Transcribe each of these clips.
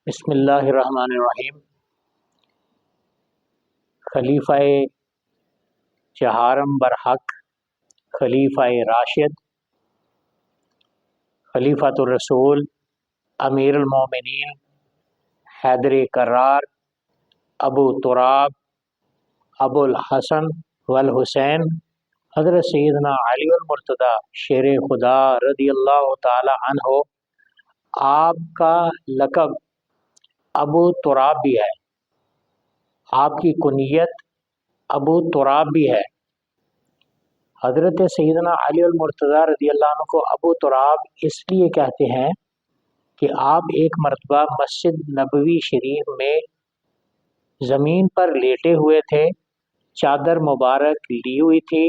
بسم اللہ الرحمن الرحیم۔ خلیفہ چہارم برحق، خلیفہ راشد، خلیفۃ الرسول، امیر المومنین، حیدر کرار، ابو تراب، ابو الحسن والحسین، حضرت سیدنا علی المرتضیٰ شیر خدا رضی اللہ تعالی عنہ۔ آپ کا لقب ابو تراب بھی ہے، آپ کی کنیت ابو تراب بھی ہے۔ حضرت سیدنا علی المرتضیٰ رضی اللہ عنہ کو ابو تراب اس لیے کہتے ہیں کہ آپ ایک مرتبہ مسجد نبوی شریف میں زمین پر لیٹے ہوئے تھے، چادر مبارک لی ہوئی تھی،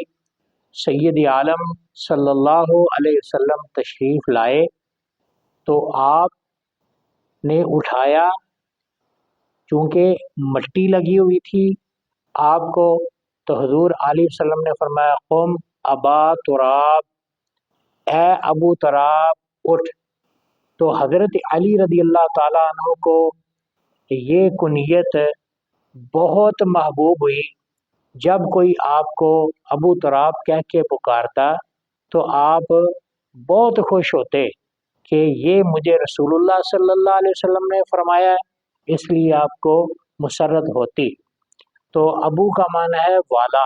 سید عالم صلی اللہ علیہ وسلم تشریف لائے تو آپ نے اٹھایا، چونکہ مٹی لگی ہوئی تھی آپ کو، تو حضور علیہ وسلم نے فرمایا قم ابا تراب، اے ابو تراب اٹھ۔ تو حضرت علی رضی اللہ تعالیٰ عنہ کو یہ کنیت بہت محبوب ہوئی۔ جب کوئی آپ کو ابو تراب کہہ کے پکارتا تو آپ بہت خوش ہوتے کہ یہ مجھے رسول اللہ صلی اللہ علیہ وسلم نے فرمایا ہے، اس لیے آپ کو مسرت ہوتی۔ تو ابو کا معنی ہے والا،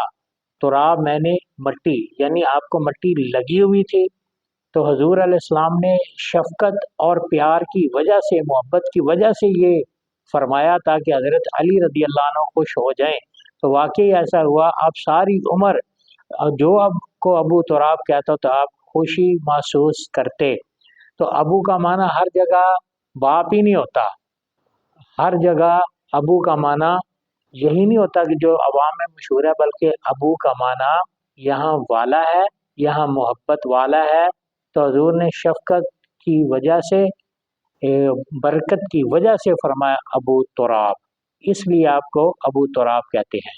تراب میں نے مٹی، یعنی آپ کو مٹی لگی ہوئی تھی، تو حضور علیہ السلام نے شفقت اور پیار کی وجہ سے، محبت کی وجہ سے یہ فرمایا تاکہ حضرت علی رضی اللہ عنہ خوش ہو جائیں۔ تو واقعی ایسا ہوا، آپ ساری عمر جو آپ کو ابو تراب کہتا تو آپ خوشی محسوس کرتے۔ تو ابو کا معنی ہر جگہ باپ ہی نہیں ہوتا، ہر جگہ ابو کا معنی یہی نہیں ہوتا کہ جو عوام میں مشہور ہے، بلکہ ابو کا معنی یہاں والا ہے، یہاں محبت والا ہے۔ تو حضور نے شفقت کی وجہ سے، برکت کی وجہ سے فرمایا ابو تراب، اس لیے آپ کو ابو تراب کہتے ہیں۔